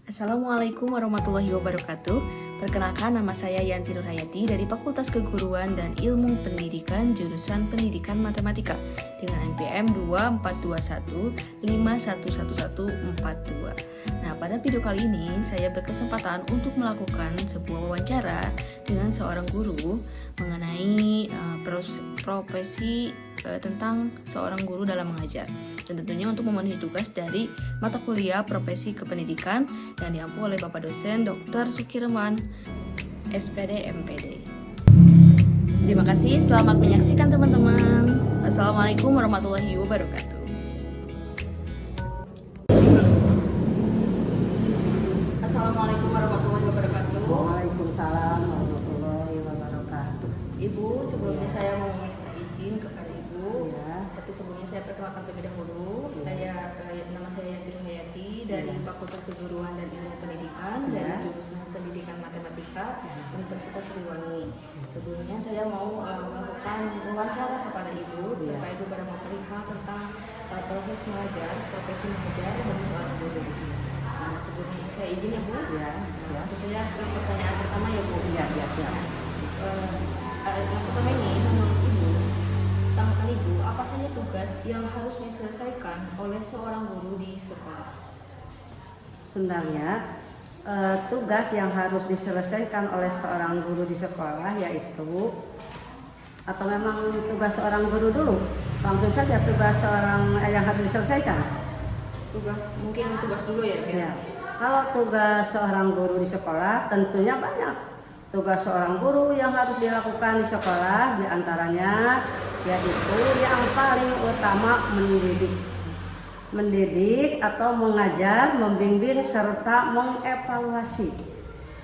Assalamualaikum warahmatullahi wabarakatuh. Perkenalkan, nama saya Yanti Nurhayati dari Fakultas Keguruan dan Ilmu Pendidikan jurusan Pendidikan Matematika dengan NPM 2421511142. Nah, pada video kali ini saya berkesempatan untuk melakukan sebuah wawancara dengan seorang guru mengenai profesi tentang seorang guru dalam mengajar, dan tentunya untuk memenuhi tugas dari mata kuliah profesi kependidikan yang diampu oleh Bapak dosen Dr. Sukirman, SPD MPD. Terima kasih, selamat menyaksikan teman-teman. Assalamualaikum warahmatullahi wabarakatuh. Assalamualaikum warahmatullahi wabarakatuh. Waalaikumsalam warahmatullahi wabarakatuh. Ibu, sebelumnya saya mau minta izin kepada Ibu, Ya. tapi sebelumnya saya perkenalkan terlebih dahulu. Nama saya Yanti Nurhayati dari Fakultas Keguruan dan Ilmu Pendidikan dari jurusan Pendidikan Matematika Universitas Siliwangi. Sebelumnya saya mau melakukan wawancara kepada Ibu terkait beberapa perihal tentang proses mengajar, profesi mengajar bagi seorang guru. Nah, sebelumnya saya izin ya Bu. Ya. Langsung saja ke pertanyaan pertama ya Bu. Ya. Yang pertama ini, menurut Ibu, tanggapan Ibu, apa saja tugas yang harus diselesaikan oleh seorang guru di sekolah? Sebenarnya tugas yang harus diselesaikan oleh seorang guru di sekolah yaitu, atau memang tugas seorang guru dulu? Langsung saja tugas seorang yang harus diselesaikan. Mungkin tugas dulu ya. Ya. Kalau tugas seorang guru di sekolah tentunya banyak. Tugas seorang guru yang harus dilakukan di sekolah diantaranya yaitu yang paling utama mendidik atau mengajar, membimbing serta mengevaluasi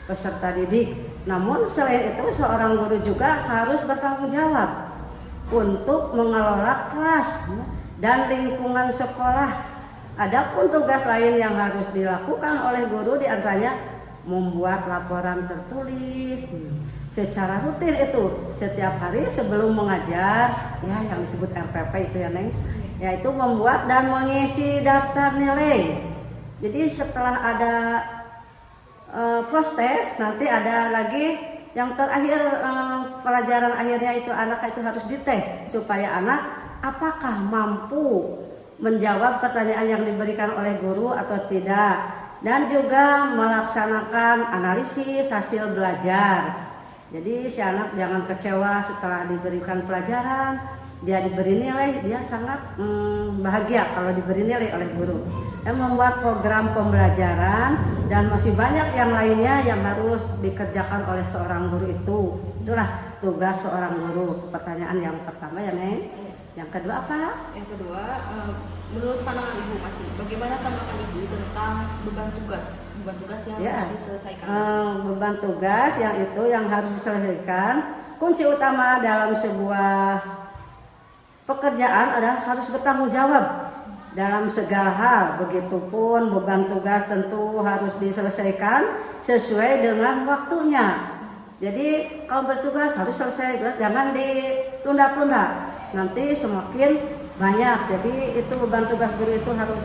peserta didik. Namun selain itu seorang guru juga harus bertanggung jawab untuk mengelola kelas dan lingkungan sekolah. Adapun tugas lain yang harus dilakukan oleh guru diantaranya membuat laporan tertulis secara rutin itu setiap hari sebelum mengajar, ya yang disebut RPP itu ya Neng, yaitu membuat dan mengisi daftar nilai. Jadi setelah ada proses nanti ada lagi yang terakhir, pelajaran akhirnya itu anak itu harus dites supaya anak apakah mampu menjawab pertanyaan yang diberikan oleh guru atau tidak, dan juga melaksanakan analisis hasil belajar. Jadi si anak jangan kecewa setelah diberikan pelajaran, dia diberi nilai, dia sangat bahagia kalau diberi nilai oleh guru. Dan membuat program pembelajaran dan masih banyak yang lainnya yang harus dikerjakan oleh seorang guru itu. Itulah tugas seorang guru. Pertanyaan yang pertama ya Neng. Yang kedua apa? Yang kedua, menurut pandangan Ibu bagaimana tanggapan Ibu tentang beban tugas yang harus diselesaikan? Beban tugas yang harus diselesaikan, kunci utama dalam sebuah pekerjaan adalah harus bertanggung jawab dalam segala hal. Begitupun beban tugas tentu harus diselesaikan sesuai dengan waktunya. Jadi kalau bertugas harus selesai, jangan ditunda-tunda. Nanti semakin banyak. Jadi itu beban tugas guru itu harus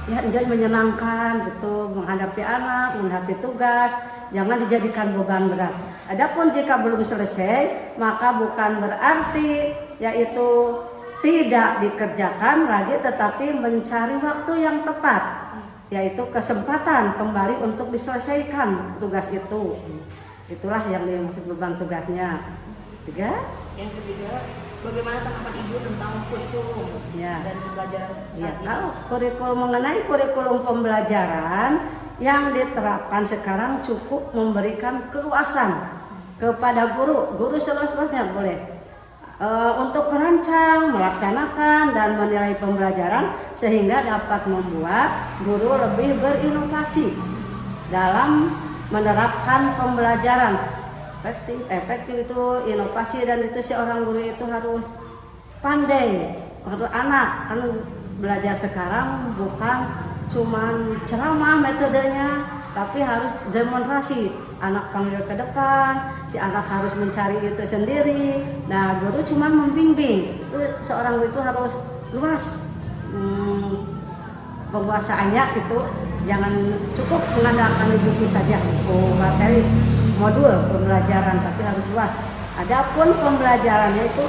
jadi menyenangkan gitu, menghadapi anak, menghadapi tugas, jangan dijadikan beban berat. Adapun jika belum selesai, maka bukan berarti yaitu tidak dikerjakan lagi, tetapi mencari waktu yang tepat, yaitu kesempatan kembali untuk diselesaikan tugas itu. Itulah yang dimaksud beban tugasnya. Yang ketiga, bagaimana tanggapan Ibu tentang kurikulum dan pembelajaran saat ini? Kurikulum, mengenai kurikulum pembelajaran yang diterapkan sekarang cukup memberikan keluasan kepada guru seluas-luasnya boleh untuk merancang, melaksanakan dan menilai pembelajaran sehingga dapat membuat guru lebih berinovasi dalam menerapkan pembelajaran. Efektif itu inovasi, dan itu seorang guru itu harus pandai. Untuk anak kan belajar sekarang bukan cuman ceramah metodenya, tapi harus demonstrasi. Anak panggil ke depan, si anak harus mencari itu sendiri. Nah, guru cuman membimbing. Itu seorang guru itu harus luas penguasaannya gitu. jangan cukup mengandalkan buku saja, buku materi modul pembelajaran, tapi harus luas. Adapun pembelajarannya itu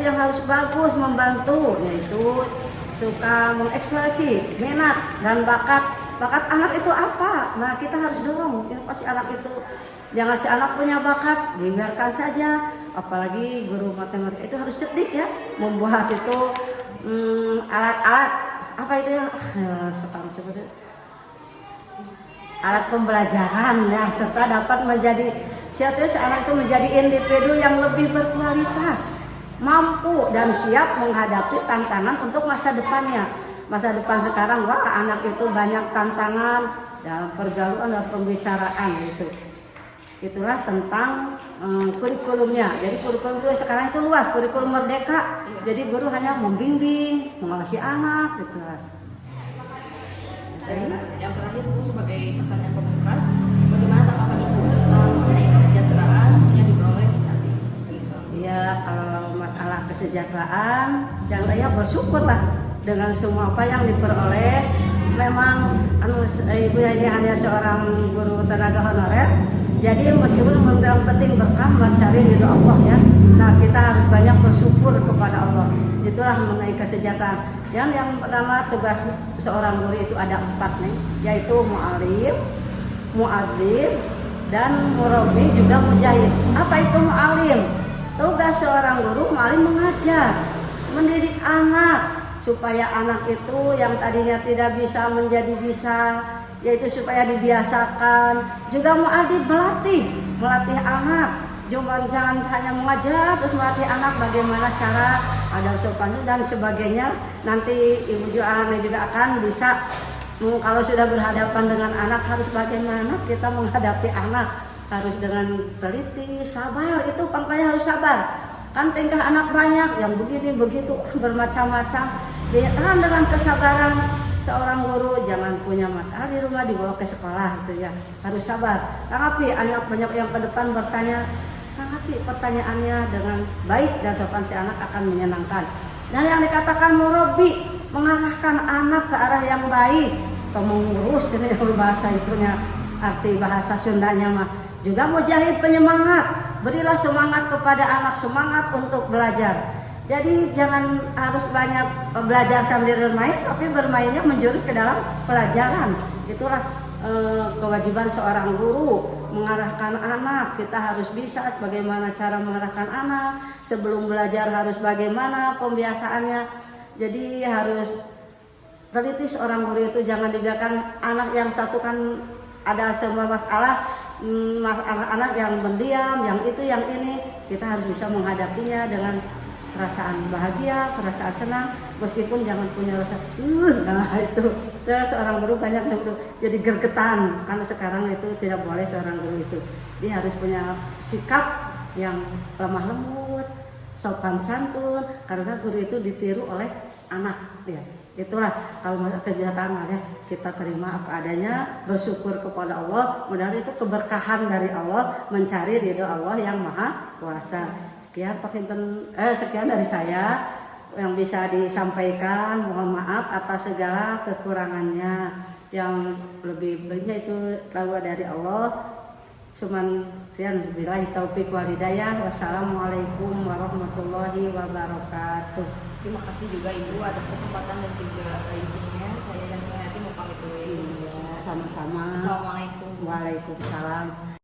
yang harus bagus, membantu, yaitu suka mengekspresi minat dan bakat anak itu apa. Nah, kita harus dorong inovasi anak itu. Jangan si anak punya bakat dibiarkan saja, apalagi guru matematika itu harus cerdik ya, membuat itu alat-alat apa itu yang sekarang sebutnya alat pembelajaran ya, serta dapat menjadi anak itu menjadi individu yang lebih berkualitas, mampu dan siap menghadapi tantangan untuk masa depannya. Masa depan sekarang, wah, anak itu banyak tantangan dalam pergaulan dan pembicaraan itu. Itulah tentang kurikulumnya. Jadi kurikulum itu sekarang itu luas, kurikulum merdeka. Jadi guru hanya membimbing, mengawasi anak gitu. Yang terakhir Bu, sebagai pertanyaan pemungkas, bagaimana tanggapan Ibu tentang mengenai kesejahteraan yang diperoleh saat ini? Iya, kalau masalah kesejahteraan, jangan ya bersyukurlah dengan semua apa yang diperoleh. Memang ibu ini hanya seorang guru tenaga honorer, jadi meskipun yang penting berkah mencari ridho Allah ya. Nah, kita harus banyak bersyukur kepada Allah. Itulah mengenai kesejahteraan. Yang pertama, tugas seorang guru itu ada 4 nih, yaitu mu'alim, mu'adzim, dan murabi, juga mujahid. Apa itu mu'alim? Tugas seorang guru mu'alim mengajar, mendidik anak, supaya anak itu yang tadinya tidak bisa menjadi bisa, yaitu supaya dibiasakan. Juga mu'adzim melatih anak. Jangan hanya mengajar terus melatih anak bagaimana cara adab sopan dan sebagainya. Nanti ibu juga akan bisa, kalau sudah berhadapan dengan anak, harus bagaimana kita menghadapi anak, harus dengan teliti, sabar. Itu pangkanya harus sabar. Kan tingkah anak banyak yang begini begitu bermacam-macam. Dengan kesabaran seorang guru, jangan punya masalah di rumah dibawa ke sekolah gitu ya, harus sabar. Tanggapi anak banyak yang ke depan bertanya, tanggapi pertanyaannya dengan baik dan sopan, si anak akan menyenangkan. Dan yang dikatakan murabi, mengarahkan anak ke arah yang baik, atau mengurus, ini bahasa itunya, arti bahasa Sundanya mah. Juga mujahid, penyemangat, berilah semangat kepada anak, semangat untuk belajar. Jadi jangan harus banyak belajar sambil bermain, tapi bermainnya menjurus ke dalam pelajaran. Itulah kewajiban seorang guru, mengarahkan anak. Kita harus bisa bagaimana cara mengarahkan anak, sebelum belajar harus bagaimana pembiasaannya. Jadi harus teliti seorang guru itu, jangan dibiarkan anak yang satu kan ada semua masalah, anak-anak yang mendiam, yang itu, yang ini. Kita harus bisa menghadapinya dengan perasaan bahagia, perasaan senang, meskipun jangan punya rasa nah itu. Dan seorang guru banyak yang itu jadi gergetan, karena sekarang itu tidak boleh seorang guru itu. Dia harus punya sikap yang lemah lembut, sopan santun, karena guru itu ditiru oleh anak ya. Itulah kalau kesejahteraan ya, kita terima apa adanya, bersyukur kepada Allah, mudah-mudahan itu keberkahan dari Allah, mencari ridho Allah yang Maha Kuasa. Sekian dari saya yang bisa disampaikan. Mohon maaf atas segala kekurangannya. Yang lebih baiknya itu tahu dari Allah. Cuman sekian, billahi taufik wal hidayah. Wassalamualaikum warahmatullahi wabarakatuh. Terima kasih juga Ibu atas kesempatan dan juga izinnya. Saya dan Hayati mau pamit dulu ya. Iya, sama-sama. Assalamualaikum. Waalaikumsalam.